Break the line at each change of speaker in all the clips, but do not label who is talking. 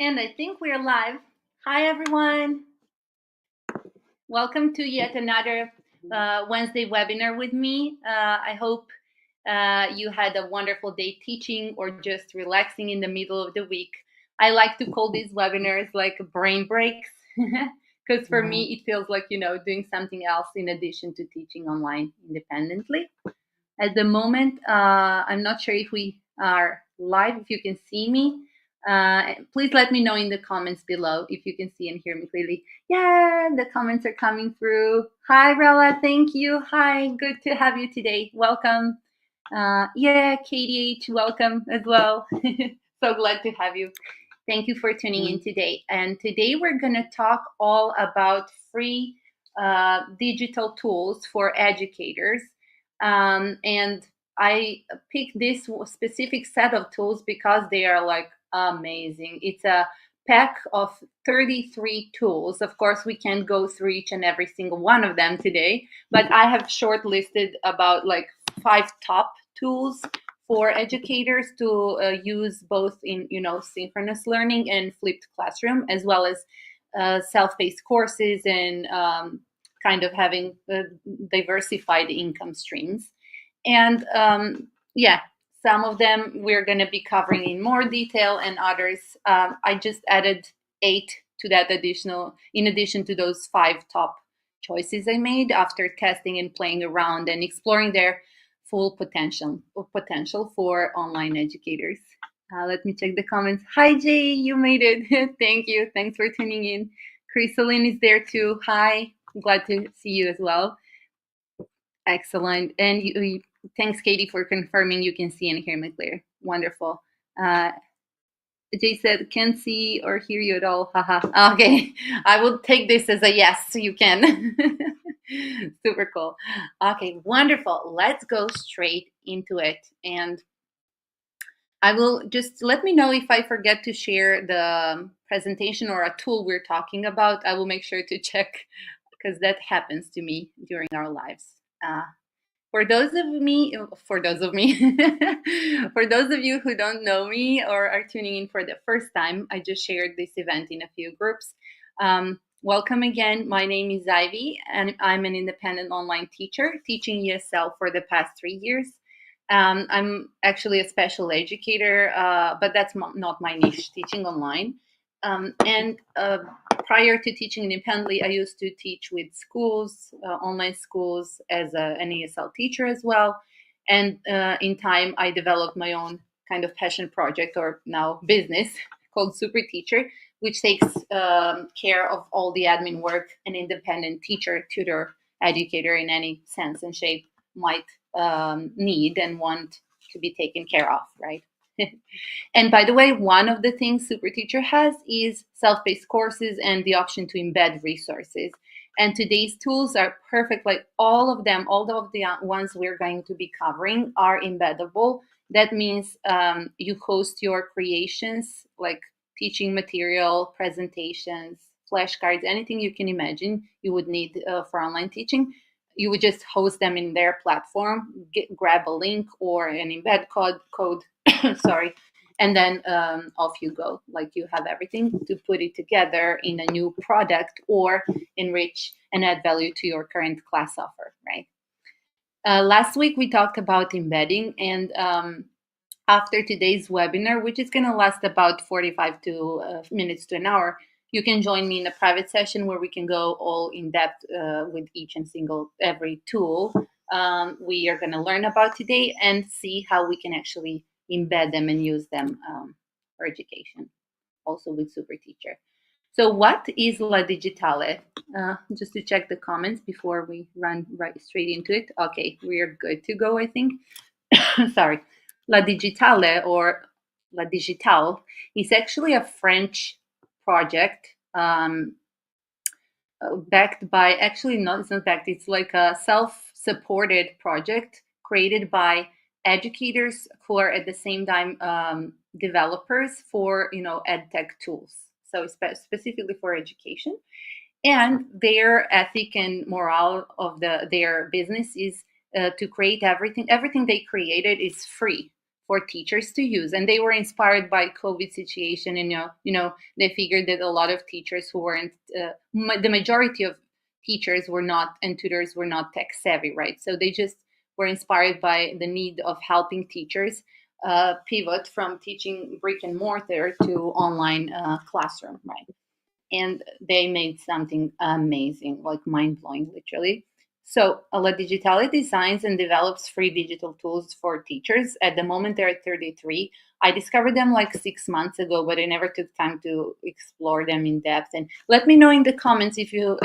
And I think we're live. Hi, everyone. Welcome to yet another Wednesday webinar with me. I hope you had a wonderful day teaching or just relaxing in the middle of the week. I like to call these webinars like brain breaks because for me, it feels like, doing something else in addition to teaching online independently. At the moment, I'm not sure if we are live, if you can see me. Please let me know in the comments below if you can see and hear me clearly. Yeah, the comments are coming through. Hi, Rella. Thank you. Hi, good to have you today. Welcome. Yeah, KDH, welcome as well. So glad to have you. Thank you for tuning in today. And today we're going to talk all about free digital tools for educators. And I picked this specific set of tools because they are like amazing. It's a pack of 33 tools. Of course, we can't go through each and every single one of them today, but I have shortlisted about like 5 top tools for educators to use both in synchronous learning and flipped classroom, as well as self-paced courses and kind of having diversified income streams. And yeah, some of them we're going to be covering in more detail, and others I just added 8 to that additional, in addition to those 5 top choices I made after testing and playing around and exploring their full potential for online educators. Let me check the comments. Hi, Jay, you made it. Thank you. Thanks for tuning in. Chrysaline is there too. Hi, glad to see you as well. Excellent. And thanks, Katie, for confirming you can see and hear me clear. Wonderful. Uh, Jay said, can't see or hear you at all. Haha. Okay. I will take this as a yes, so you can. Super cool. Okay, wonderful. Let's go straight into it. And I will just let me know if I forget to share the presentation or a tool we're talking about. I will make sure to check because that happens to me during our lives. For those of me, for those of you who don't know me or are tuning in for the first time, I just shared this event in a few groups. Welcome again. My name is Ivy, and I'm an independent online teacher teaching ESL for the past 3 years. I'm actually a special educator, but that's not my niche, teaching online. And prior to teaching independently, I used to teach with schools, online schools, as an ESL teacher as well. And in time, I developed my own kind of passion project, or now business, called SuperTeacher, which takes care of all the admin work an independent teacher, tutor, educator in any sense and shape might need and want to be taken care of, right? And by the way, one of the things SuperTeacher has is self-paced courses and the option to embed resources. And today's tools are perfect. Like all of them, all of the ones we're going to be covering are embeddable. That means you host your creations, like teaching material, presentations, flashcards, anything you can imagine you would need for online teaching. You would just host them in their platform, grab a link or an embed code sorry, and then off you go. Like you have everything to put it together in a new product or enrich and add value to your current class offer, right? Last week we talked about embedding, and after today's webinar, which is going to last about 45 minutes to an hour, you can join me in a private session where we can go all in depth with each and every tool we are going to learn about today and see how we can actually embed them and use them for education, also with SuperTeacher. So what is La Digitale? Just to check the comments before we run right straight into it. Okay, we are good to go, I think. Sorry. La Digitale, or La Digitale, is actually a French project backed by, actually not, it's not backed, it's like a self-supported project created by educators who are at the same time developers for ed tech tools, so specifically for education. And their ethic and morale of their business is to create everything they created is free for teachers to use. And they were inspired by COVID situation, and they figured that a lot of teachers who weren't the majority of teachers were not, and tutors were not tech savvy, right? So they just were inspired by the need of helping teachers pivot from teaching brick and mortar to online classroom, right? And they made something amazing, like mind blowing, literally. So, La Digitale designs and develops free digital tools for teachers. At the moment, there are 33. I discovered them like 6 months ago, but I never took time to explore them in depth. And let me know in the comments if you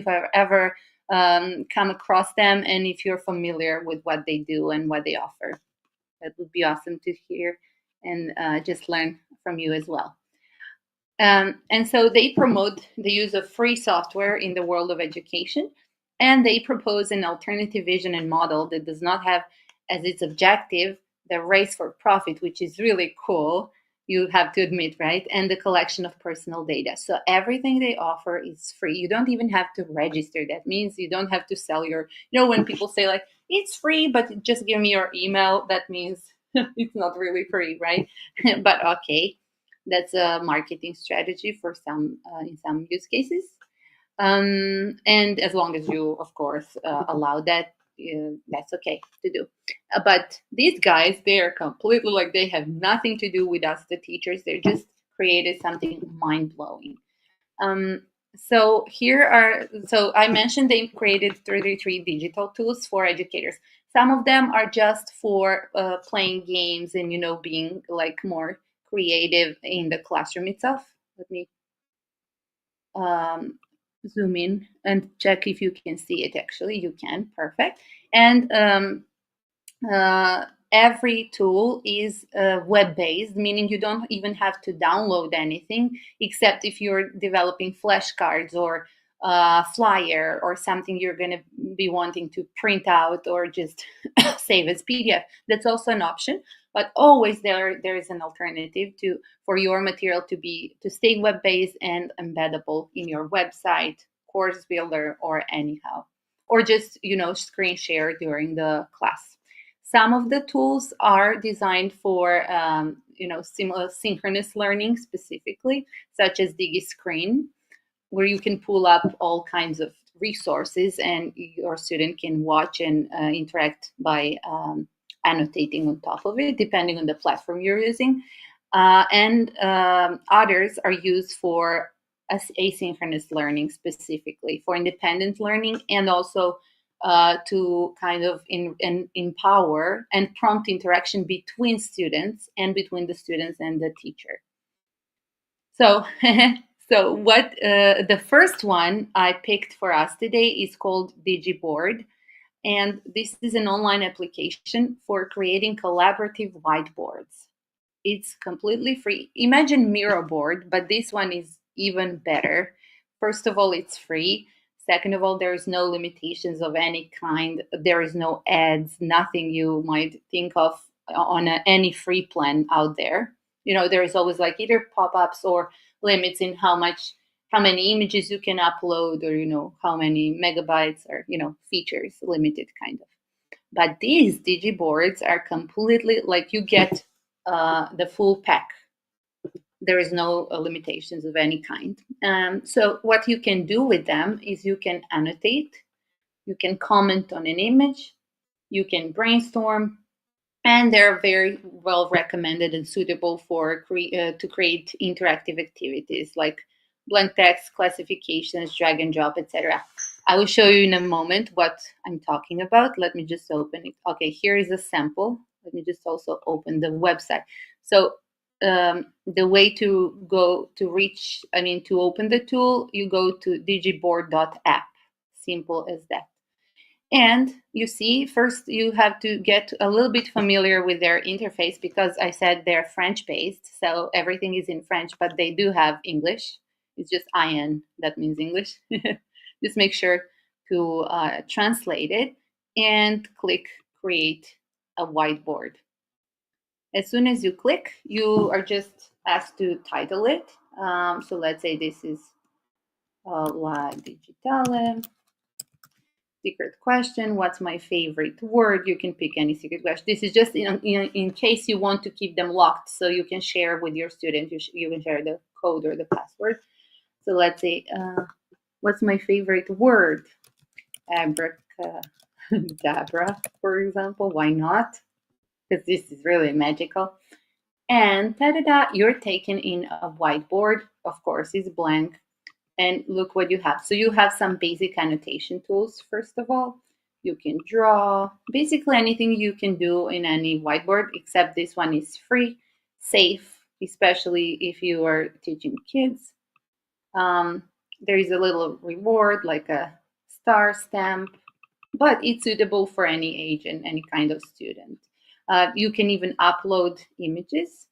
have ever come across them, and if you're familiar with what they do and what they offer. That would be awesome to hear, and just learn from you as well. And so they promote the use of free software in the world of education, and they propose an alternative vision and model that does not have as its objective the race for profit, which is really cool, you have to admit, right? And the collection of personal data. So everything they offer is free. You don't even have to register. That means you don't have to sell your, when people say like, it's free, but just give me your email, that means it's not really free, right? But okay, that's a marketing strategy for some in some use cases. And as long as you, of course, allow that, that's okay to do. But these guys, they are completely like, they have nothing to do with us, the teachers. They just created something mind blowing. So I mentioned they created 33 digital tools for educators. Some of them are just for playing games and, being like more creative in the classroom itself. Let me zoom in and check if you can see it. Actually, you can. Perfect. And every tool is web-based, meaning you don't even have to download anything, except if you're developing flashcards or flyer or something you're going to be wanting to print out or just save as PDF. That's also an option, but always there is an alternative for your material to stay web-based and embeddable in your website, course builder, or anyhow, or just screen share during the class. Some of the tools are designed for synchronous learning specifically, such as DigiScreen, where you can pull up all kinds of resources and your student can watch and interact by annotating on top of it, depending on the platform you're using. And others are used for asynchronous learning, specifically for independent learning, and also to kind of empower and prompt interaction between students and between the students and the teacher. So, what the first one I picked for us today is called DigiBoard, and this is an online application for creating collaborative whiteboards. It's completely free. Imagine Miro board, but this one is even better. First of all, it's free. Second of all, there's no limitations of any kind. There is no ads, nothing you might think of on any free plan out there. There is always like either pop-ups or limits in how many images you can upload, or how many megabytes, or features limited kind of. But these DigiBoards are completely like, you get the full pack. There is no limitations of any kind. So what you can do with them is you can annotate, you can comment on an image, you can brainstorm, and they're very well recommended and suitable for to create interactive activities like blank text, classifications, drag and drop, etc. I will show you in a moment what I'm talking about. Let me just open it. Okay, here is a sample. Let me just also open the website. So the way to open the tool, you go to digiboard.app. Simple as that. And you see, first you have to get a little bit familiar with their interface, because I said they're French-based, so everything is in French, but they do have English. It's just IN, that means English. Just make sure to translate it and click Create a Whiteboard. As soon as you click, you are just asked to title it. So let's say this is La Digitale. secret question. What's my favorite word? You can pick any secret question. This is just in case you want to keep them locked, so you can share with your student. You can share the code or the password. So let's say, what's my favorite word? Abracadabra, for example. Why not? Because this is really magical. And ta-da-da, you're taken in a whiteboard. Of course, it's blank. And look what you have. So you have some basic annotation tools, first of all. You can draw, basically anything you can do in any whiteboard, except this one is free, safe, especially if you are teaching kids. There is a little reward, like a star stamp, but it's suitable for any age and any kind of student. You can even upload images.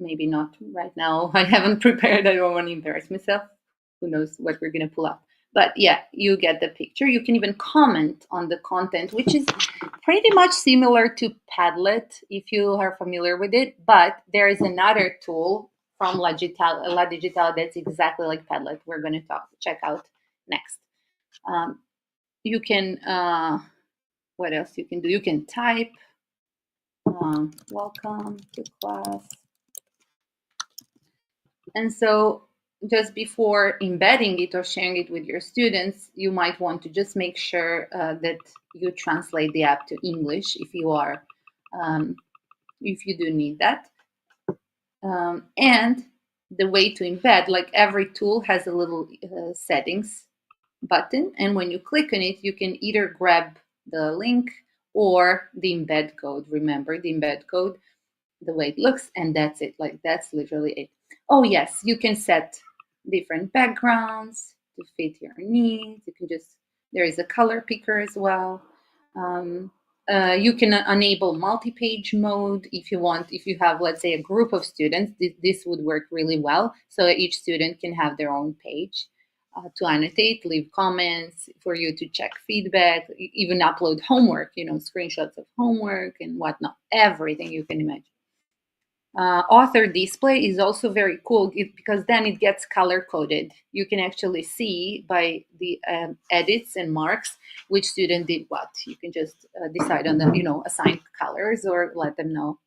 Maybe not right now. I haven't prepared. I don't want to embarrass myself. Who knows what we're going to pull up. But yeah, you get the picture. You can even comment on the content, which is pretty much similar to Padlet, if you are familiar with it. But there is another tool from La Digitale that's exactly like Padlet. We're going to check out next. You can, what else you can do? You can type, welcome to class. And so just before embedding it or sharing it with your students, you might want to just make sure that you translate the app to English if you do need that. And the way to embed, like every tool has a little settings button, and when you click on it, you can either grab the link or the embed code. Remember the embed code, the way it looks, and that's it. Like that's literally it. Oh yes, you can set different backgrounds to fit your needs. You can just, there is a color picker as well. You can enable multi-page mode if you want. If you have, let's say, a group of students, this would work really well. So each student can have their own page to annotate, leave comments, for you to check feedback, even upload homework, screenshots of homework and whatnot, everything you can imagine. Author display is also very cool because then it gets color coded. You can actually see by the edits and marks which student did what. You can just decide on the, assign colors or let them know.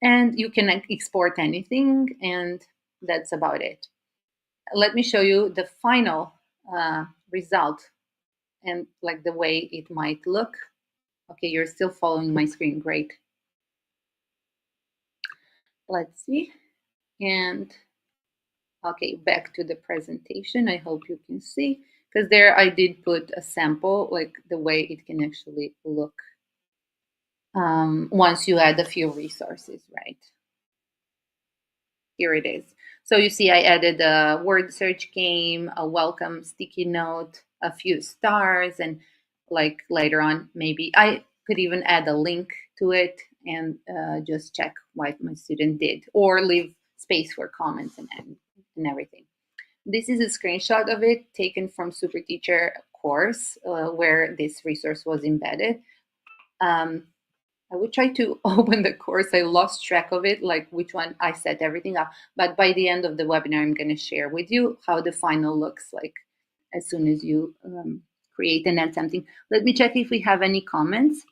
And you can export anything, and that's about it. Let me show you the final result and like the way it might look. Okay, you're still following my screen. Great. Let's see. And okay, back to the presentation. I hope you can see, because there I did put a sample, like the way it can actually look once you add a few resources, right? Here it is. So you see I added a word search game, a welcome sticky note, a few stars, and like later on, maybe I could even add a link to it and just check what my student did, or leave space for comments and everything. This is a screenshot of it taken from SuperTeacher course where this resource was embedded. I would try to open the course. I lost track of it, like which one I set everything up. But by the end of the webinar, I'm going to share with you how the final looks like as soon as you create and add something. Let me check if we have any comments.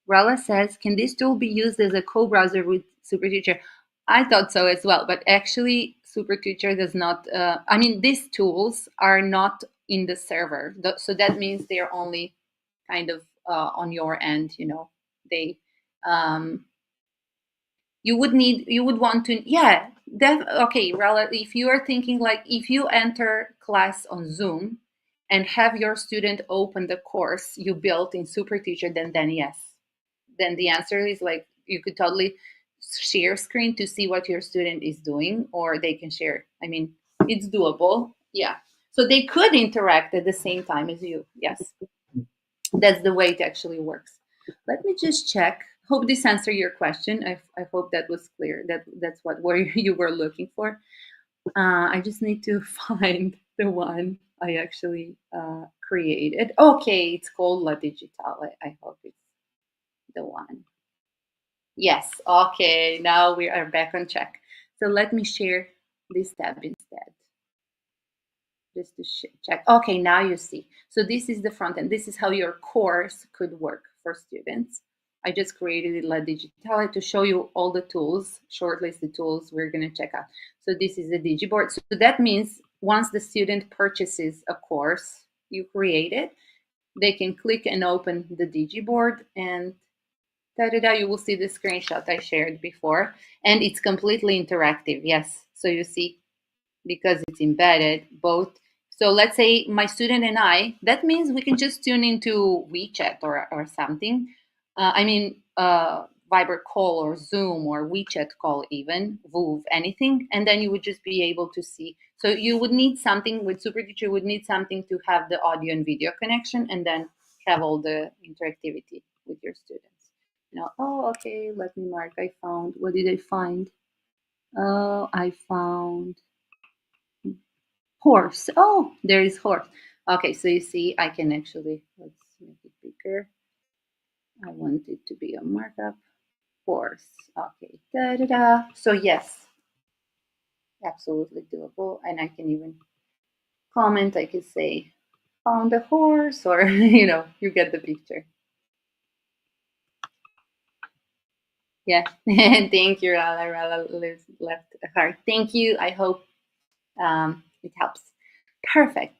Rella says, can this tool be used as a co-browser with SuperTeacher? I thought so as well, but actually SuperTeacher does not, these tools are not in the server. So that means they're only kind of on your end, they, you would want to, yeah, okay, Rella, if you are thinking like, if you enter class on Zoom and have your student open the course you built in SuperTeacher, then yes. Then the answer is like, you could totally share screen to see what your student is doing, or they can share. It's doable. Yeah. So they could interact at the same time as you. Yes. That's the way it actually works. Let me just check. Hope this answered your question. I hope that was clear. That's what you were looking for. I just need to find the one I actually created. Okay, it's called La Digitale. I hope it's the one. Yes, okay, now we are back on track. So let me share this tab instead. just to check. Okay, now you see. So this is the front end. This is how your course could work for students. I just created it like Digitale to show you all the tools, shortlisted tools we're going to check out. So this is the Digiboard. So that means once the student purchases a course you created, they can click and open the Digiboard, and da-da-da, you will see the screenshot I shared before. And it's completely interactive. Yes. So you see, because it's embedded both. So let's say my student and I, that means we can just tune into WeChat or something. Viber call or Zoom or WeChat call, even Voov, anything. And then you would just be able to see. So you would need something with SuperTeacher, would need something to have the audio and video connection and then have all the interactivity with your students. Oh, okay, let me mark. I found, what did I find? Oh, I found horse. Oh, there is horse. Okay, so you see, I can actually, let's make it bigger. I want it to be a markup. Horse. Okay, da-da-da. So yes, absolutely doable. And I can even comment. I could say, found a horse, or, you get the picture. Yeah, thank you, Rala. Rala left a heart. Thank you. I hope it helps. Perfect.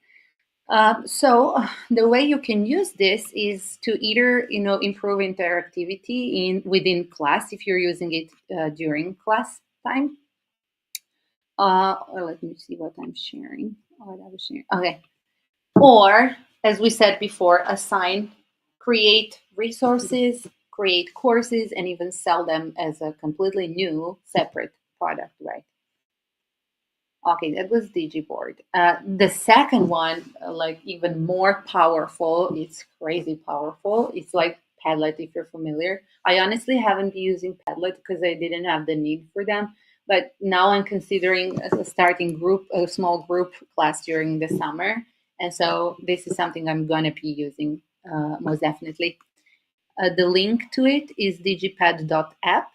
So the way you can use this is to either improve interactivity within class if you're using it during class time. Or let me see what I'm sharing. What I was sharing. Okay. Or as we said before, create resources, create courses, and even sell them as a completely new separate product, right? Okay, that was Digiboard. The second one, like even more powerful, it's crazy powerful. It's like Padlet, if you're familiar. I honestly haven't been using Padlet because I didn't have the need for them. But now I'm considering starting a small group class during the summer. And so this is something I'm going to be using most definitely. The link to it is digipad.app.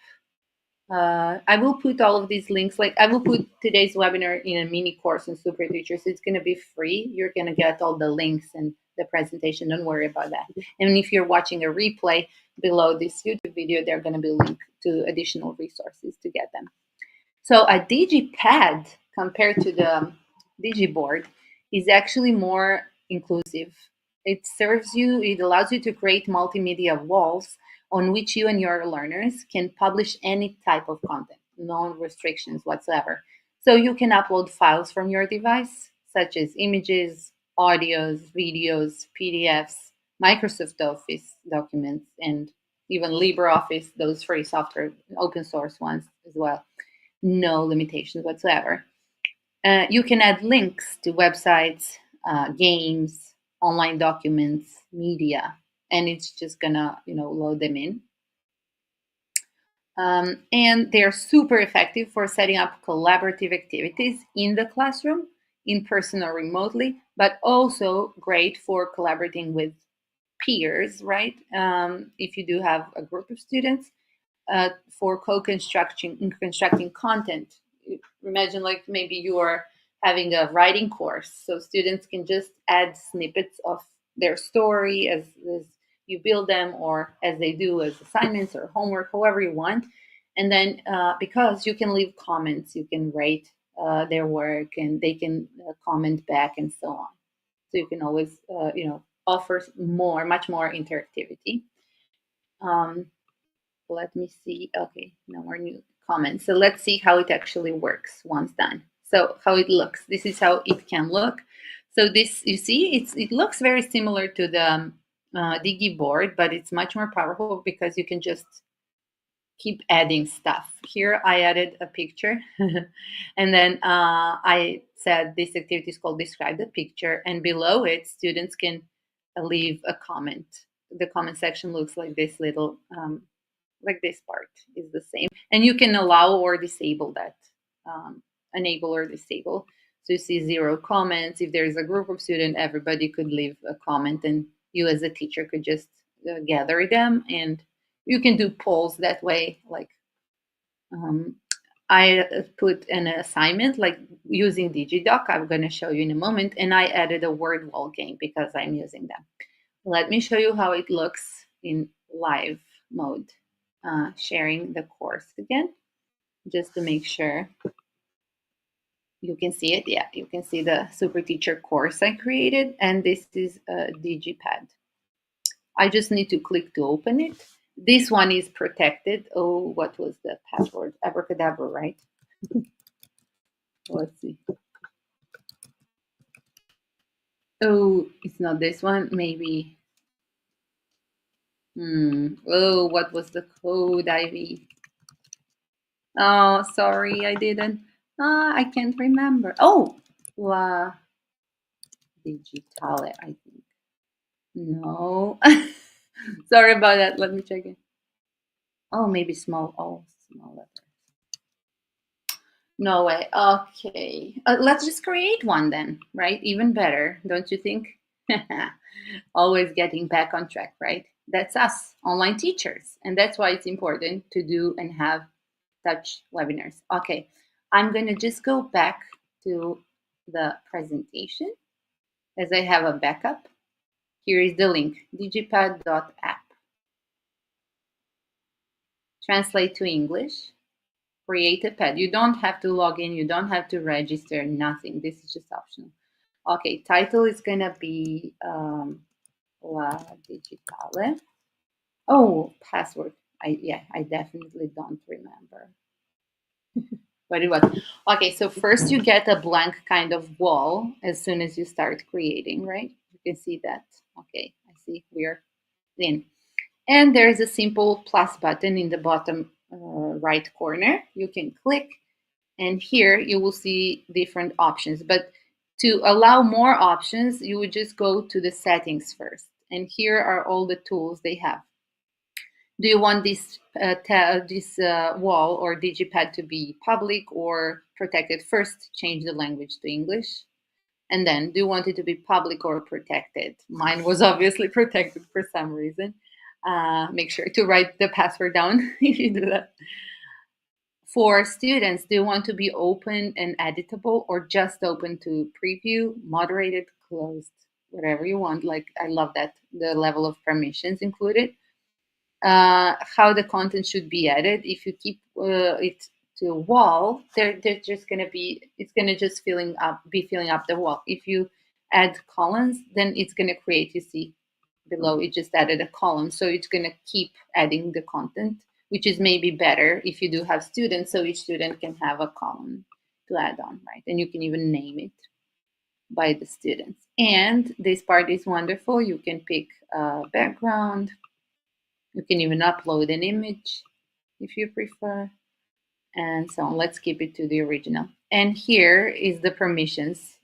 I will put all of these links, like I will put today's webinar in a mini course on SuperTeacher, so it's going to be free. You're going to get all the links and the presentation. Don't worry about that. And if you're watching a replay below this YouTube video, they're going to be linked to additional resources to get them. So a DigiPad compared to the Digiboard is actually more inclusive. It allows you to create multimedia walls on which you and your learners can publish any type of content, no restrictions whatsoever. So you can upload files from your device, such as images, audios, videos, PDFs, Microsoft Office documents, and even LibreOffice, those free software, open source ones as well. No limitations whatsoever. You can add links to websites, games, online documents, media, and it's just gonna load them in. And they're super effective for setting up collaborative activities in the classroom, in person or remotely, but also great for collaborating with peers, right? If you do have a group of students, for constructing content. Imagine like maybe you are having a writing course, so students can just add snippets of their story as you build them, or as they do as assignments or homework, however you want. And then because you can leave comments, you can rate their work, and they can comment back and so on. So you can always offer much more interactivity. Let me see. Okay, no more new comments. So let's see how it actually works once done. So how it looks. This is how it can look. So this, you see, it looks very similar to the Digiboard, but it's much more powerful because you can just keep adding stuff. Here I added a picture and then I said this activity is called describe the picture, and below it students can leave a comment. The comment section looks like this little like this part is the same, and you can allow or disable that, enable or disable. So you see 0 comments. If there's a group of students, everybody could leave a comment, and you as a teacher could just gather them, and you can do polls that way. Like I put an assignment like using DigiDoc. I'm going to show you in a moment. And I added a word wall game because I'm using them. Let me show you how it looks in live mode. Sharing the course again, just to make sure you can see it. Yeah, you can see the SuperTeacher course I created. And this is a DigiPad. I just need to click to open it. This one is protected. Oh, what was the password? Abracadabra, right? Let's see. Oh, it's not this one. Maybe. Oh, what was the code, Ivy? Oh, sorry, I didn't. I can't remember. Oh, La Digitale, I think. No. Sorry about that. Let me check it. Oh, maybe small. Oh, small letter. No way. Okay. Let's just create one then, right? Even better, don't you think? Always getting back on track, right? That's us, online teachers. And that's why it's important to do and have touch webinars. Okay. I'm going to just go back to the presentation as I have a backup. Here is the link, digipad.app. Translate to English. Create a pad. You don't have to log in. You don't have to register. Nothing. This is just optional. Okay, title is gonna be La Digitale. Oh, password. I definitely don't remember. But it was okay. So first you get a blank kind of wall as soon as you start creating, right? You can see that. Okay, I see we're in. And there is a simple plus button in the bottom right corner. You can click, and here you will see different options. But to allow more options, you would just go to the settings first. And here are all the tools they have. Do you want this wall or digipad to be public or protected? First, change the language to English. And then, do you want it to be public or protected? Mine was obviously protected for some reason. Make sure to write the password down if you do that. For students, do you want to be open and editable or just open to preview, moderated, closed, whatever you want? Like, I love that, the level of permissions included. How the content should be added. If you keep it to a wall, they're just gonna be, it's gonna just be filling up the wall. If you add columns, then it's gonna create, you see below, it just added a column. So it's gonna keep adding the content, which is maybe better if you do have students, so each student can have a column to add on, right? And you can even name it by the students. And this part is wonderful. You can pick a background. You can even upload an image if you prefer, and so on. Let's keep it to the original. And here is the permissions.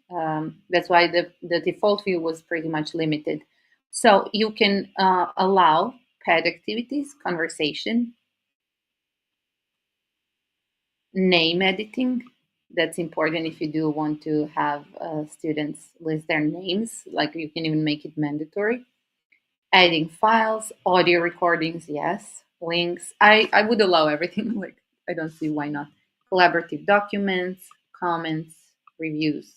That's why the default view was pretty much limited. So you can allow pad activities, conversation, name editing. That's important if you do want to have students list their names, like you can even make it mandatory. Adding files, audio recordings, yes. Links. I would allow everything. Like, I don't see why not. Collaborative documents, comments, reviews.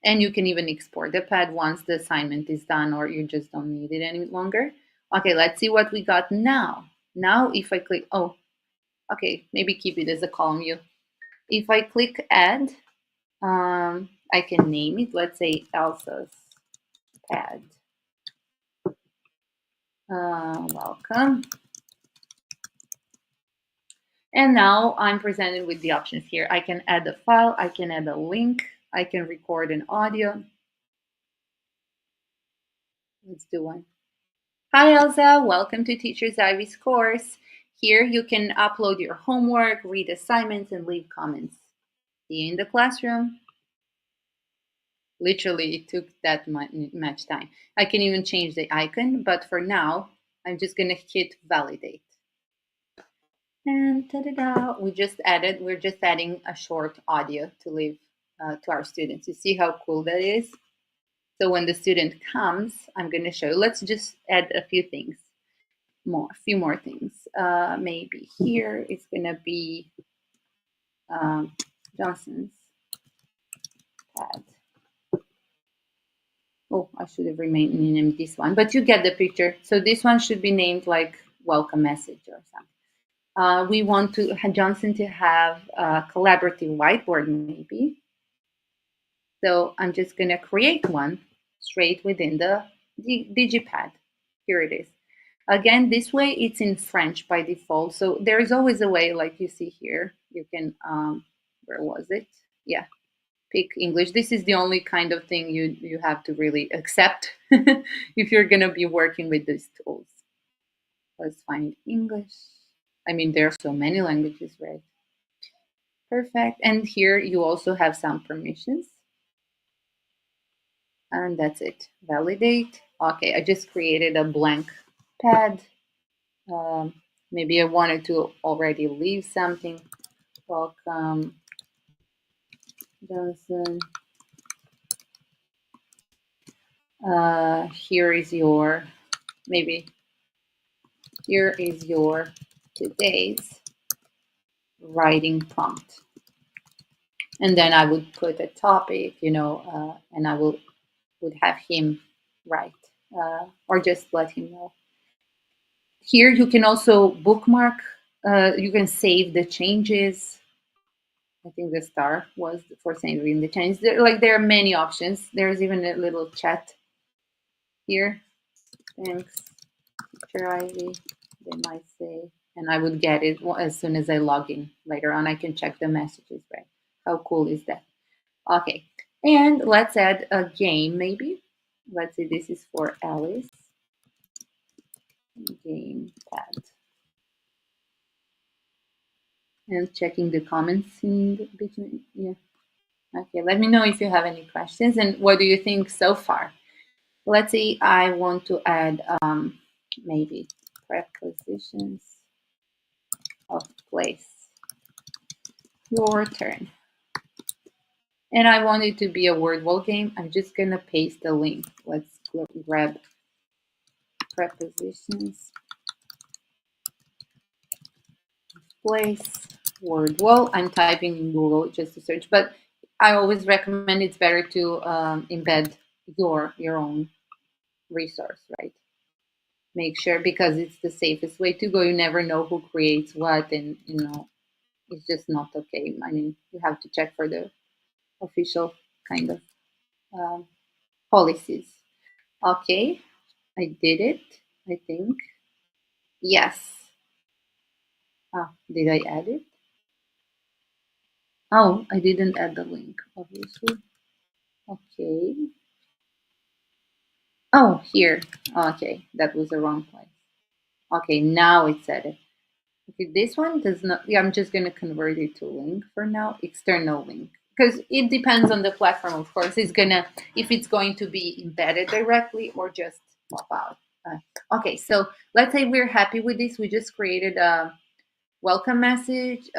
And you can even export the pad once the assignment is done or you just don't need it any longer. Okay, let's see what we got now. Now, if I click, oh, okay, maybe keep it as a column view. If I click add, I can name it. Let's say Elsa's pad. Welcome. And now I'm presented with the options here. I can add a file, I can add a link, I can record an audio. Let's do one. Hi, Elsa. Welcome to Teachers Ivy's course. Here you can upload your homework, read assignments, and leave comments. See you in the classroom. Literally, it took that much time. I can even change the icon, but for now, I'm just going to hit validate. And ta-da-da, we're just adding a short audio to leave to our students. You see how cool that is? So when the student comes, I'm going to show you. Let's just add a few things, a few more things. Maybe here it's going to be Johnson's pad. Oh, I should have renamed this one, but you get the picture. So this one should be named like welcome message or something. We want to Johnson to have a collaborative whiteboard maybe. So I'm just going to create one straight within the digipad. Here it is. Again, this way it's in French by default. So there is always a way, like you see here, you can, where was it? Yeah, pick English. This is the only kind of thing you have to really accept if you're going to be working with these tools. Let's find English. I mean, there are so many languages, right? Perfect. And here you also have some permissions. And that's it. Validate. Okay, I just created a blank pad. Um, Maybe I wanted to already leave something. Welcome, Johnson. Here is your, maybe, here is your today's writing prompt. And then I would put a topic, and I would have him write or just let him know. Here you can also bookmark. You can save the changes. I think the star was for saving the changes. There are many options. There's even a little chat here. Thanks, teacher Ivy. They might say, and I would get it as soon as I log in. Later on, I can check the messages. Right? How cool is that? Okay, and let's add a game maybe. Let's say this is for Alice. Game pad. And checking the comments in between. Yeah. Okay, let me know if you have any questions and what do you think so far. Let's say I want to add maybe prepositions of place. Your turn. And I want it to be a word wall game. I'm just going to paste the link. Let's grab prepositions of place, word wall. I'm typing in Google just to search, but I always recommend it's better to embed your own resource, right? Make sure, because it's the safest way to go. You never know who creates what, and it's just not okay. I mean, you have to check for the official kind of um, policies. Okay, I did it, I think. Yes. Did I add it? Oh, I didn't add the link, obviously. Okay. Oh, here. Okay, that was the wrong place. Okay, now it said it. Okay, this one does not, yeah, I'm just going to convert it to link for now, external link. Because it depends on the platform, of course. If it's going to be embedded directly or just pop out. Okay, so let's say we're happy with this. We just created a welcome message,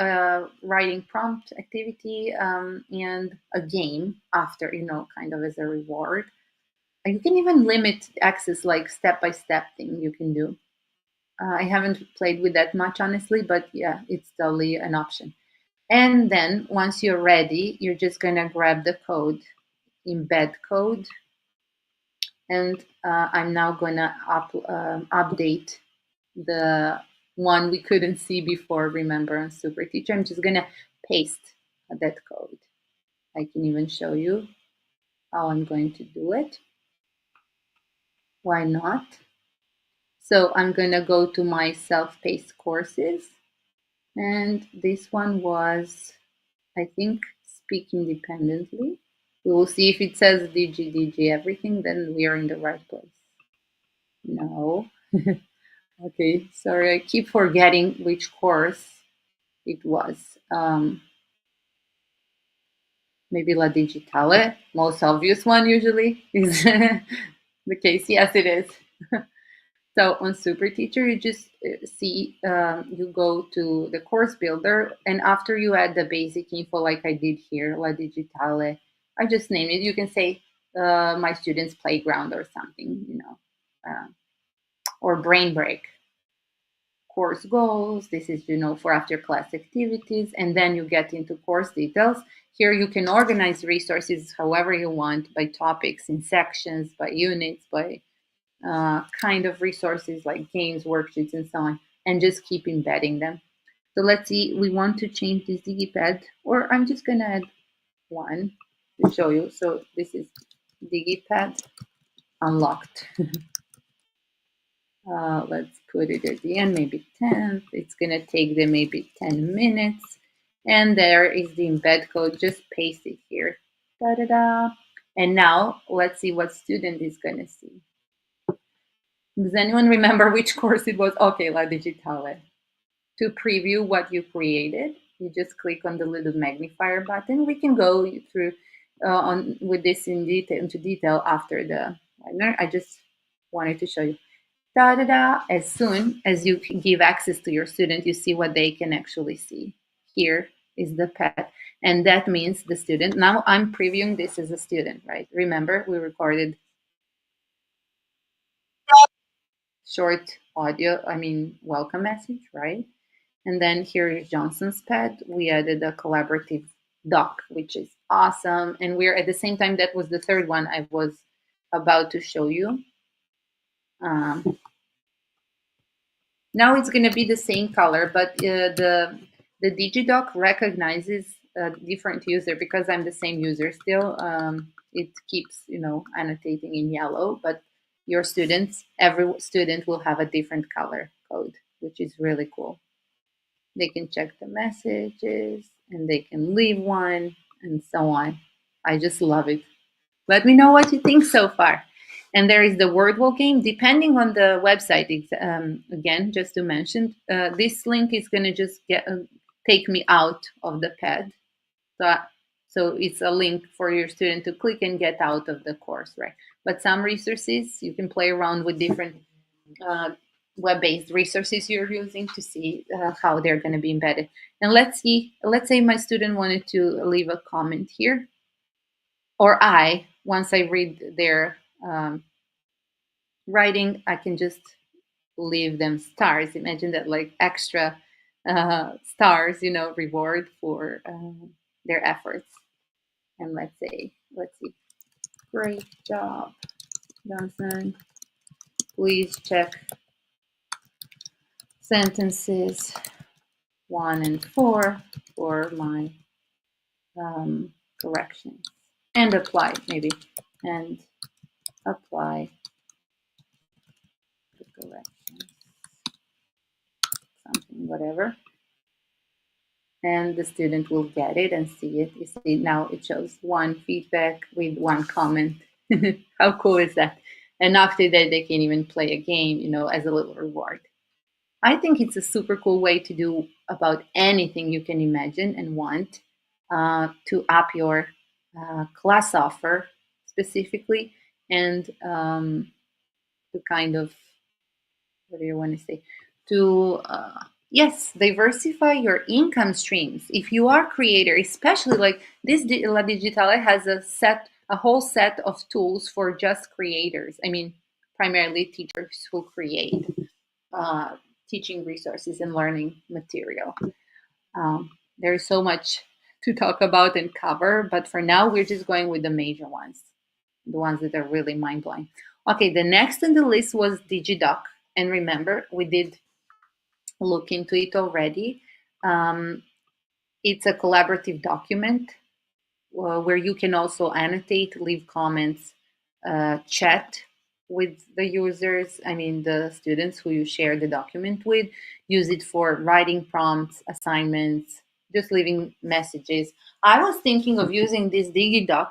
writing prompt activity, and a game after, kind of as a reward. You can even limit access, like step-by-step thing you can do. I haven't played with that much, honestly, but yeah, it's totally an option. And then once you're ready, you're just going to grab the code, embed code. And I'm now going to update the one we couldn't see before, remember, on SuperTeacher. I'm just going to paste that code. I can even show you how I'm going to do it. Why not? So I'm going to go to my self-paced courses. And this one was, I think, speak independently. We will see if it says DG everything, then we are in the right place. No. Okay, sorry, I keep forgetting which course it was. Maybe La Digitale, most obvious one usually is the case. Yes, it is. So on SuperTeacher, you just see, you go to the course builder, and after you add the basic info like I did here, La Digitale, I just named it. You can say my student's playground or something, or brain break course goals. This is, for after class activities. And then you get into course details. Here you can organize resources however you want, by topics, in sections, by units, by kind of resources like games, worksheets, and so on, and just keep embedding them. So let's see, we want to change this DigiPad, or I'm just going to add one to show you. So this is DigiPad unlocked. Let's put it at the end, maybe 10. It's going to take them maybe 10 minutes. And there is the embed code. Just paste it here. Da-da-da. And now let's see what student is going to see. Does anyone remember which course it was? Okay, La Digitale. To preview what you created, you just click on the little magnifier button. We can go through on with this into detail after the webinar. I just wanted to show you. Da-da-da. As soon as you give access to your student, you see what they can actually see. Here is the pet. And that means the student. Now I'm previewing this as a student, right? Remember, we recorded short audio, welcome message, right? And then here is Johnson's pet. We added a collaborative doc, which is awesome. And we're at the same time, that was the third one I was about to show you. Now it's going to be the same color, but the DigiDoc recognizes a different user because I'm the same user still. It keeps, annotating in yellow, but your students, every student will have a different color code, which is really cool. They can check the messages and they can leave one and so on. I just love it. Let me know what you think so far. And there is the Wordwall game. Depending on the website, again, just to mention, this link is going to just take me out of the pad. So it's a link for your student to click and get out of the course, right? But some resources, you can play around with different web-based resources you're using to see how they're going to be embedded. And let's say my student wanted to leave a comment here, or once I read their writing, I can just leave them stars. Imagine that, like extra stars, reward for their efforts. And let's see, great job, Johnson. Please check sentences 1 and 4 for my corrections, and apply maybe, and apply the corrections, something, whatever. And the student will get it and see it. You see, now it shows 1 feedback with 1 comment. How cool is that? And after that, they can even play a game, as a little reward. I think it's a super cool way to do about anything you can imagine and want to up your class offer specifically, and to kind of, what do you want to say? To yes, diversify your income streams. If you are a creator, especially like this, La Digitale has a whole set of tools for just creators. Primarily teachers who create teaching resources and learning material. There's so much to talk about and cover, but for now, we're just going with the major ones, the ones that are really mind-blowing. Okay, the next on the list was DigiDoc. And remember, we did look into it already. It's a collaborative document where you can also annotate, leave comments, chat with the users, the students who you share the document with, use it for writing prompts, assignments, just leaving messages. I was thinking of using this DigiDoc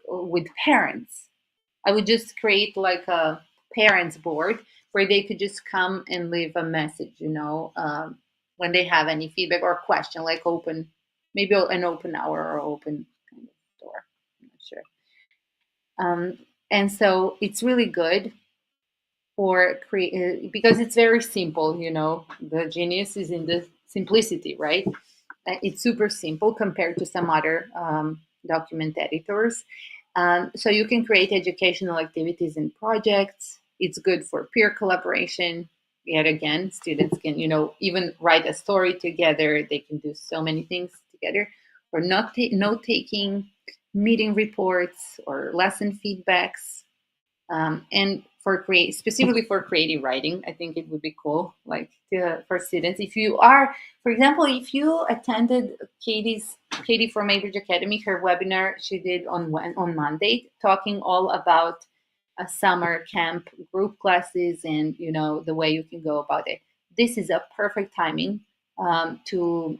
with parents. I would just create like a parents board where they could just come and leave a message, when they have any feedback or question, like maybe an open hour or open kind of door. I'm not sure. And so it's really good for because it's very simple. The genius is in the simplicity, right? It's super simple compared to some other document editors. So you can create educational activities and projects. It's good for peer collaboration. yet again, students can, even write a story together. They can do so many things together. Or not note taking, meeting reports, or lesson feedbacks. And specifically for creative writing, I think it would be cool, like for students. If you are, for example, if you attended Katie from Ambridge Academy, her webinar she did on Monday, talking all about a summer camp group classes and the way you can go about it. This is a perfect timing to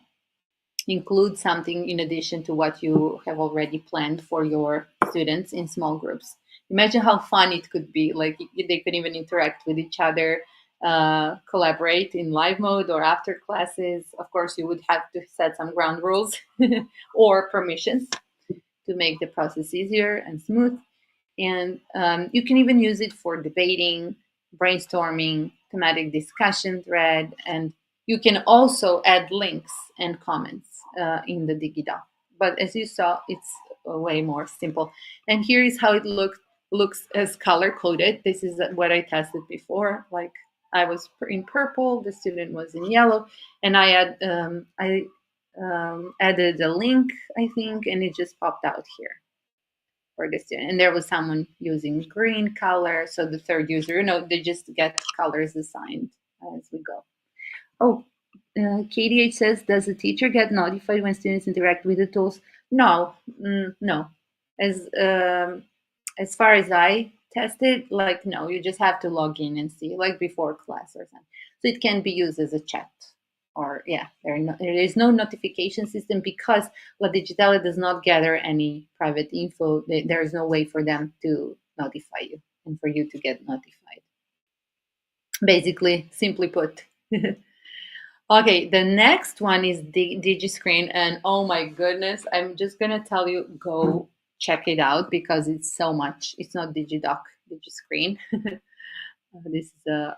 include something in addition to what you have already planned for your students in small groups. Imagine how fun it could be. Like they could even interact with each other, collaborate in live mode or after classes. Of course, you would have to set some ground rules or permissions to make the process easier and smooth. And you can even use it for debating, brainstorming, thematic discussion thread, and you can also add links and comments in the Digitale. But as you saw, it's way more simple. And here is how it looks as color coded. This is what I tested before. Like I was in purple, the student was in yellow, and I added a link, I think, and it just popped out here for the student. And there was someone using green color. So the third user, they just get colors assigned as we go. Oh, KDH says, does the teacher get notified when students interact with the tools? No, no. As far as I tested, like no, you just have to log in and see, like before class or something. So it can be used as a chat, or yeah, there is no notification system because La Digitale does not gather any private info. There is no way for them to notify you and for you to get notified. Basically, simply put. Okay, the next one is DigiScreen, and oh my goodness, I'm just gonna tell you, go check it out because it's so much. It's not DigiDoc, DigiScreen. This is a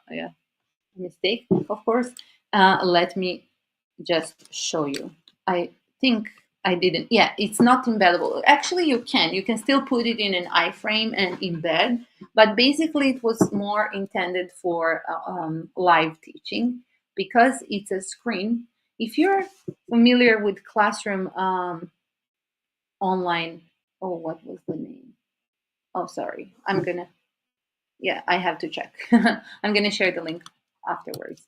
mistake, of course. Let me just show you. I think I didn't. Yeah, it's not embeddable. Actually, you can still put it in an iframe and embed, but basically it was more intended for live teaching because it's a screen. If you're familiar with Classroom online, oh, what was the name? Oh, sorry. I have to check. I'm gonna share the link afterwards.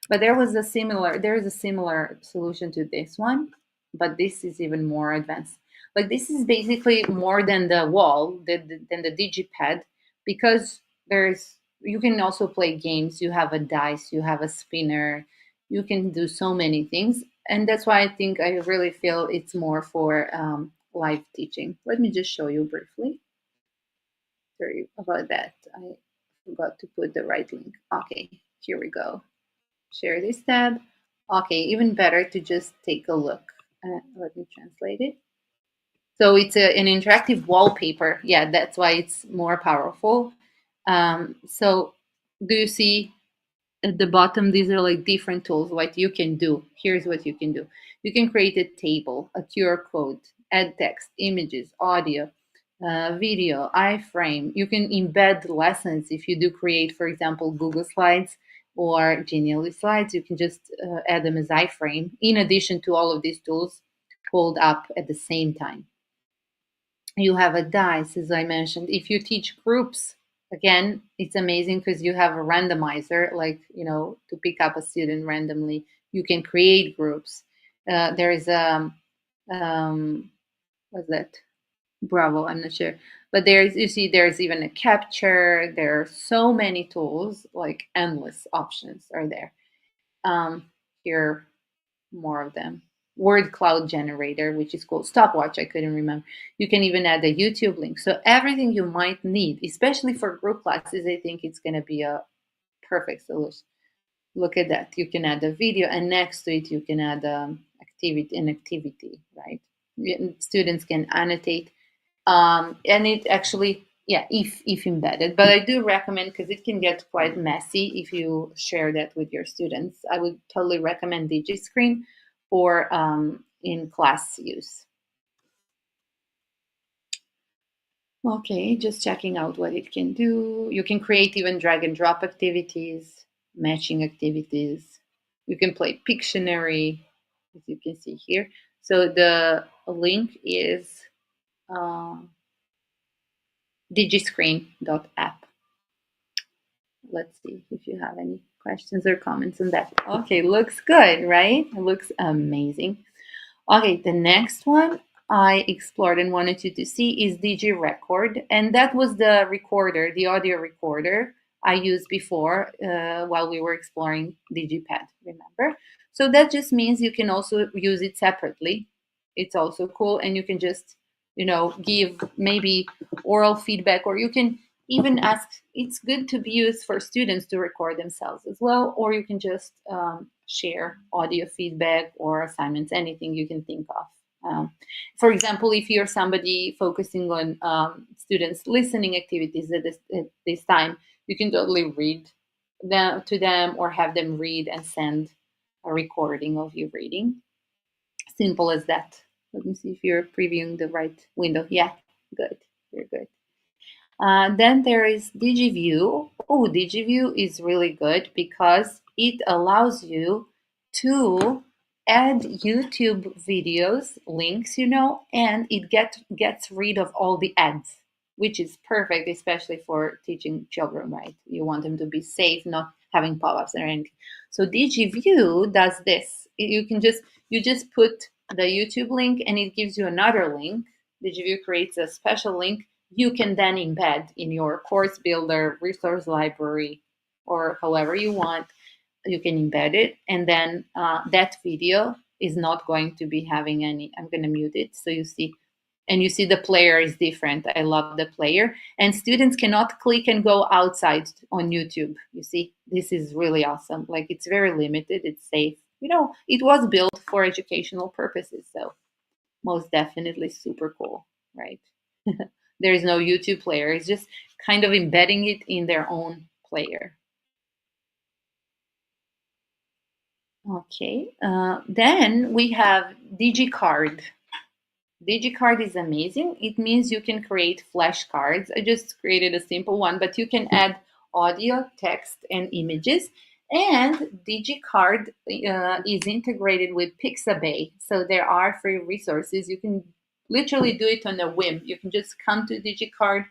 But there is a similar solution to this one, but this is even more advanced. Like this is basically more than the wall, than the digipad, because you can also play games. You have a dice, you have a spinner, you can do so many things, and that's why I really feel it's more for live teaching. Let me just show you briefly. Sorry about that. I forgot to put the right link. Okay, here we go. Share this tab. Okay, even better to just take a look. Let me translate it. So it's an interactive wallpaper. Yeah, that's why it's more powerful. So do you see at the bottom, these are like different tools, what you can do. Here's what you can do. You can create a table, a QR code, add text, images, audio, video, iframe. You can embed lessons if you do create, for example, Google Slides or Genially Slides. You can just add them as iframe in addition to all of these tools pulled up at the same time. You have a dice, as I mentioned. If you teach groups, again, it's amazing because you have a randomizer, like, to pick up a student randomly. You can create groups. There is what's that? Bravo, I'm not sure. But there's even a capture. There are so many tools, like endless options are there. Here more of them. Word cloud generator, which is called stopwatch. I couldn't remember. You can even add a YouTube link. So everything you might need, especially for group classes, I think it's going to be a perfect solution. Look at that. You can add a video, and next to it, you can add an activity, right? Students can annotate, and it actually, yeah, if embedded. But I do recommend, because it can get quite messy if you share that with your students. I would totally recommend DigiScreen for in class use. Okay, just checking out what it can do. You can create even drag and drop activities. matching activities. You can play Pictionary, as you can see here. So the link is uh, digiscreen.app. Let's see if you have any questions or comments on that. Okay, looks good, right? It looks amazing. Okay, the next one I explored and wanted you to see is DG Record, and that was the recorder, the audio recorder I used before while we were exploring DigiPad, remember? So that just means you can also use it separately. It's also cool, and you can just, give maybe oral feedback, or you can even ask. It's good to be used for students to record themselves as well, or you can just share audio feedback or assignments, anything you can think of. For example, if you're somebody focusing on students' listening activities at this time, you can totally read them to them or have them read and send a recording of you reading. Simple as that. Let me see if you're previewing the right window. Yeah, good. Very good. Then there is DigiView. Oh, DigiView is really good because it allows you to add YouTube videos, links, and it gets rid of all the ads, which is perfect, especially for teaching children, right? You want them to be safe, not having pop-ups or anything. So DigiView does this. You just put the YouTube link and it gives you another link. DigiView creates a special link you can then embed in your course builder, resource library, or however you want. You can embed it, and then that video is not going to be having any. I'm going to mute it so you see. And you see the player is different. I love the player. And students cannot click and go outside on YouTube. You see, this is really awesome. Like, it's very limited, it's safe. It was built for educational purposes. So most definitely super cool, right? There is no YouTube player. It's just kind of embedding it in their own player. Okay. Then we have DigiCard. DigiCard is amazing. It means you can create flashcards. I just created a simple one, but you can add audio, text, and images. And DigiCard is integrated with Pixabay. So there are free resources. You can literally do it on a whim. You can just come to DigiCard,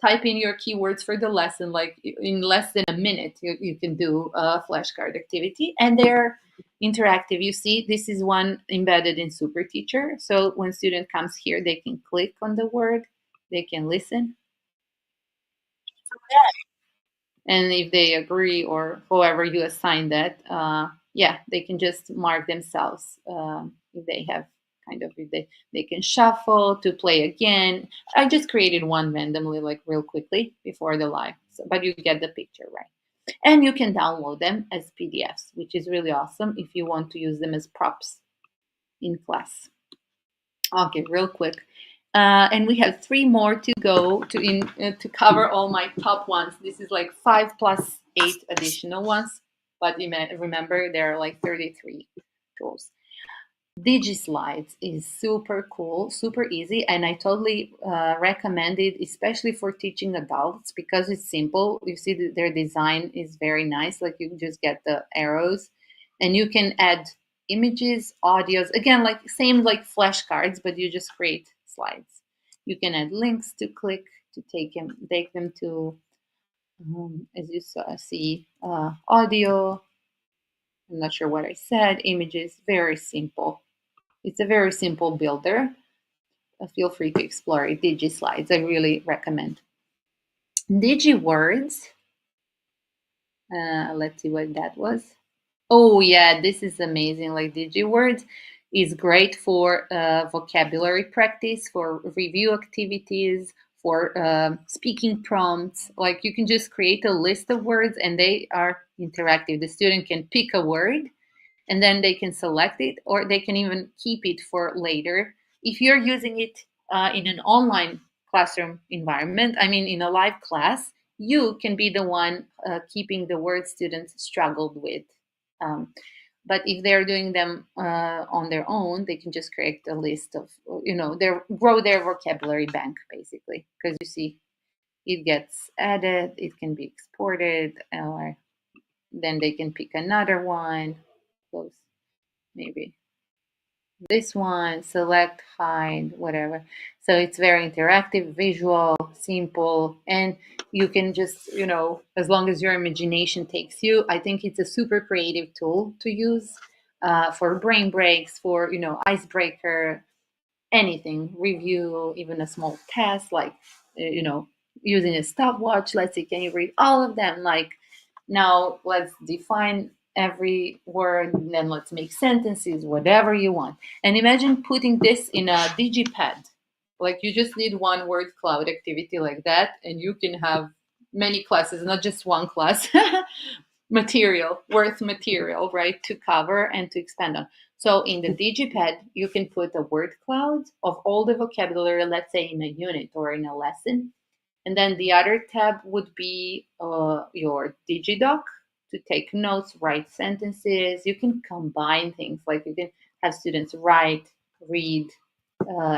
type in your keywords for the lesson, like in less than a minute, you can do a flashcard activity, and they're interactive. You see, this is one embedded in SuperTeacher. So when student comes here, they can click on the word, they can listen, and if they agree or however you assign that, they can just mark themselves if they have if they can shuffle to play again. I just created one randomly, like real quickly before the live, but you get the picture, right? And you can download them as PDFs, which is really awesome if you want to use them as props in class. Okay, real quick. And we have 3 more to go to cover all my top ones. This is like 5 plus 8 additional ones, but remember there are like 33 tools. DigiSlides is super cool, super easy, and I totally recommend it, especially for teaching adults because it's simple. You see their design is very nice. Like, you just get the arrows, and you can add images, audios. Again, like same like flashcards, but you just create slides. You can add links to click to take them to, as you see, audio. I'm not sure what I said. Images, very simple. It's a very simple builder. Feel free to explore it. DigiSlides, I really recommend. DigiWords. Let's see what that was. Oh yeah, this is amazing. Like, DigiWords is great for vocabulary practice, for review activities, for speaking prompts. Like, you can just create a list of words and they are interactive. The student can pick a word and then they can select it, or they can even keep it for later. If you're using it in an online classroom environment, I mean in a live class, you can be the one keeping the words students struggled with. But if they're doing them on their own, they can just create a list of, grow their vocabulary bank, basically. Because you see, it gets added, it can be exported, or Then they can pick another one. Close, maybe this one, select, hide, whatever. So it's very interactive, visual, simple, and you can just, as long as your imagination takes you, I think it's a super creative tool to use for brain breaks, for, icebreaker, anything, review, even a small test, like, using a stopwatch. Let's see, can you read all of them? Like, now let's define every word, and then let's make sentences, whatever you want. And imagine putting this in a digipad. Like, you just need one word cloud activity like that, and you can have many classes, not just one class. Material, right, to cover and to expand on. So in the digipad, you can put a word cloud of all the vocabulary, let's say in a unit or in a lesson. And then the other tab would be your digidoc to take notes, write sentences. You can combine things, like you can have students write, read,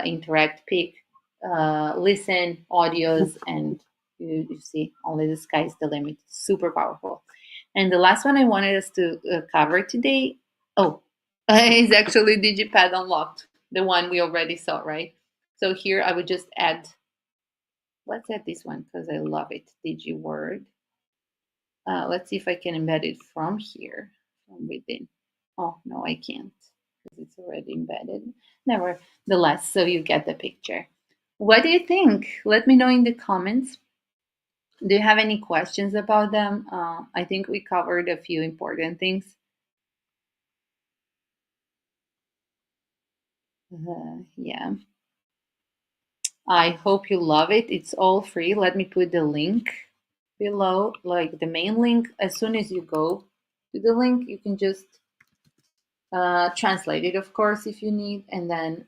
interact, pick, listen, audios, and you see, only the sky's the limit. Super powerful. And the last one I wanted us to cover today, oh, is actually Digipad Unlocked, the one we already saw, right? So here I would just add, let's add this one because I love it, DigiWord. Let's see if I can embed it from here, from within. Oh, no, I can't because it's already embedded. Nevertheless, so you get the picture. What do you think? Let me know in the comments. Do you have any questions about them? I think we covered a few important things. Yeah. I hope you love it. It's all free. Let me put the link below, like the main link. As soon as you go to the link, you can just translate it, of course, if you need, and then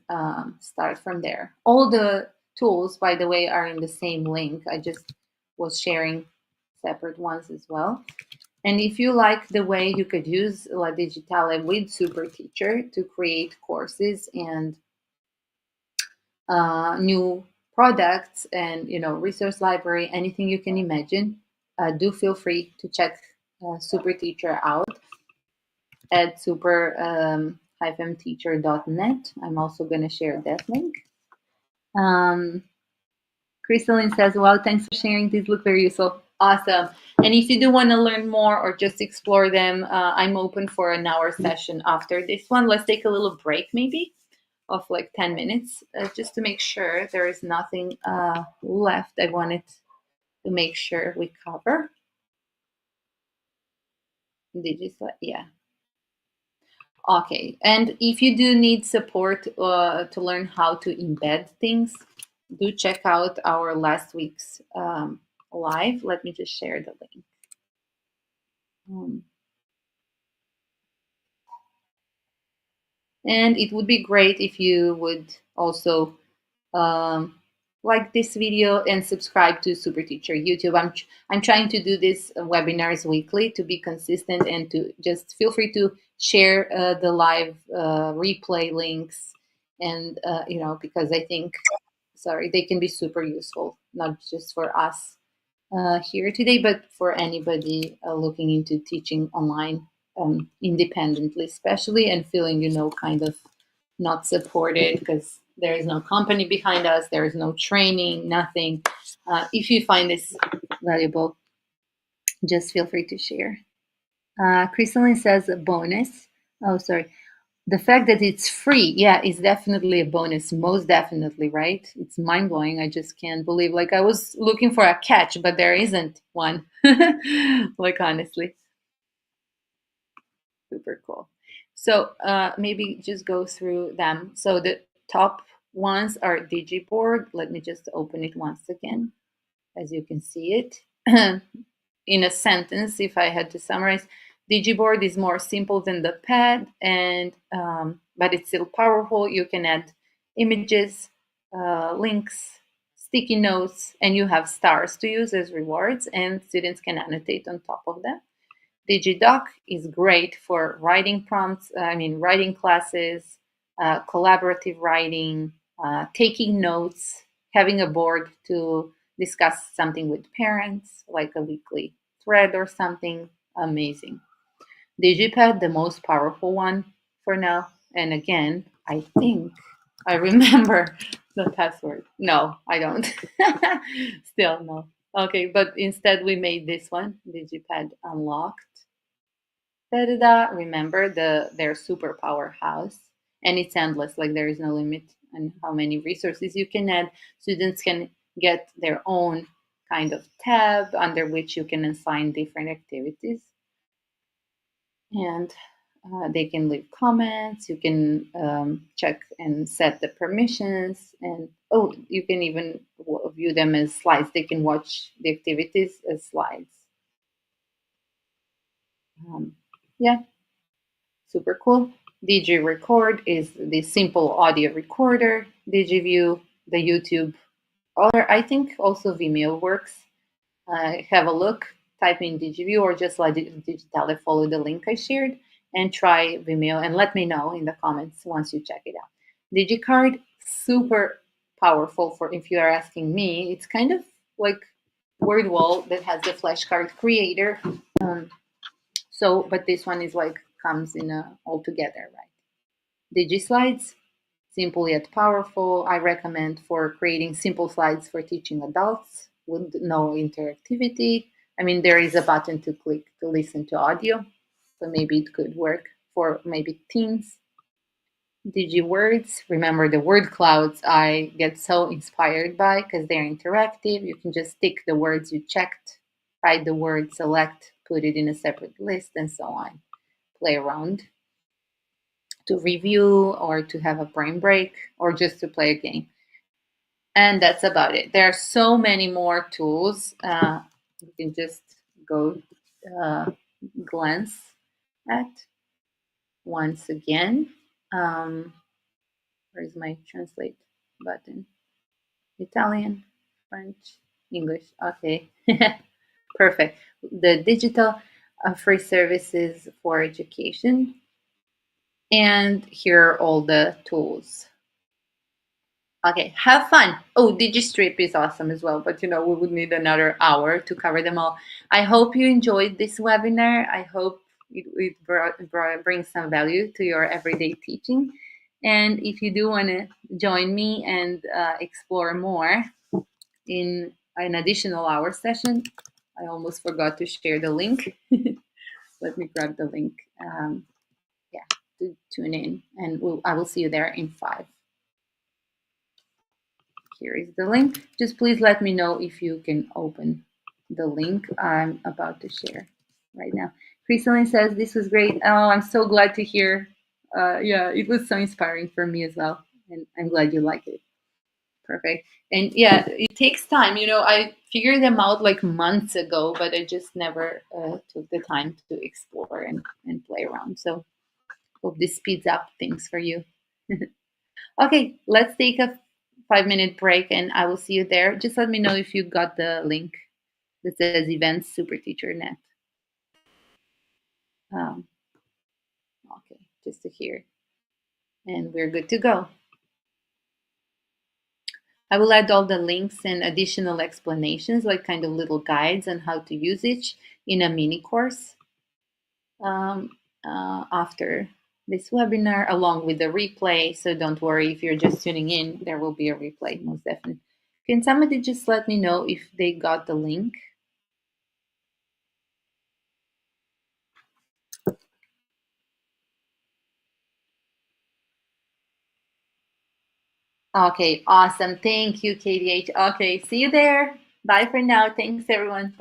start from there. All the tools, by the way, are in the same link. I just was sharing separate ones as well. And if you like the way you could use La Digitale with SuperTeacher to create courses and new products and resource library, anything you can imagine, do feel free to check SuperTeacher out at super-teacher.net. I'm also going to share that link. Crystalline says, wow, thanks for sharing. These look very useful. Awesome. And if you do want to learn more or just explore them, I'm open for an hour session after this one. Let's take a little break, maybe of like 10 minutes, just to make sure there is nothing left I wanted to make sure we cover. Yeah. Okay. And if you do need support to learn how to embed things, do check out our last week's live. Let me just share the link. And it would be great if you would also like this video and subscribe to SuperTeacher YouTube. I'm trying to do these webinars weekly to be consistent, and to just feel free to share the live replay links, and because I think, they can be super useful, not just for us here today, but for anybody looking into teaching online independently, especially, and feeling, kind of not supported because there is no company behind us, there is no training, nothing. If you find this valuable, just feel free to share. Crystalline says a bonus. Oh, sorry. The fact that it's free, yeah, is definitely a bonus. Most definitely, right? It's mind blowing. I just can't believe. Like, I was looking for a catch, but there isn't one. Like, honestly, super cool. So maybe just go through them. So the top ones are Digiboard. Let me just open it once again, as you can see it. In a sentence, if I had to summarize, Digiboard is more simple than the pad, and but it's still powerful. You can add images, links, sticky notes, and you have stars to use as rewards, and students can annotate on top of them. Digidoc is great for writing prompts, writing classes, collaborative writing, taking notes, having a board to discuss something with parents, like a weekly thread or something. Amazing. Digipad, the most powerful one for now. And again, I think I remember the password. No, I don't. Still no. Okay, but instead we made this one, Digipad unlocked. Da-da-da. Remember their superpower house, and it's endless. Like there is no limit on how many resources you can add. Students can get their own kind of tab under which you can assign different activities, and they can leave comments. You can check and set the permissions, and oh, you can even view them as slides. They can watch the activities as slides. Um, yeah, super cool. DG Record is the simple audio recorder. DigiView, the YouTube, or I think also Vimeo works. Have a look, type in DigiView, or just let Digitale follow the link I shared and try Vimeo and let me know in the comments once you check it out. DigiCard, super powerful for if you are asking me. It's kind of like WordWall that has the flashcard creator. But this one is like comes in all together, right? DigiSlides, simple yet powerful. I recommend for creating simple slides for teaching adults with no interactivity. I mean, there is a button to click to listen to audio, so maybe it could work for maybe teens. DigiWords, remember the word clouds I get so inspired by because they're interactive. You can just tick the words you checked, write the word, select, put it in a separate list, and so on. Play around to review or to have a brain break or just to play a game. And that's about it. There are so many more tools. You can just go glance at once again. Where's my translate button? Italian, French, English. Okay, perfect. The digital free services for education. And here are all the tools. Okay, have fun. Oh, Digistrip is awesome as well, but we would need another hour to cover them all. I hope you enjoyed this webinar. I hope it brings some value to your everyday teaching. And if you do want to join me and explore more in an additional hour session, I almost forgot to share the link. Let me grab the link. Yeah, to tune in, and I will see you there in 5. Here is the link. Just please let me know if you can open the link I'm about to share right now. Christine says, this was great. Oh, I'm so glad to hear. Yeah, it was so inspiring for me as well. And I'm glad you like it. Perfect. And yeah, it takes time. I figured them out like months ago, but I just never took the time to explore and play around. So hope this speeds up things for you. Okay, let's take a 5-minute break and I will see you there. Just let me know if you got the link that says Events SuperTeacher Net. Okay, just to hear. And we're good to go. I will add all the links and additional explanations, like kind of little guides on how to use each in a mini course after this webinar, along with the replay. So don't worry if you're just tuning in, there will be a replay, most definitely. Can somebody just let me know if they got the link? Okay, awesome. Thank you, KDH. Okay, see you there. Bye for now. Thanks, everyone.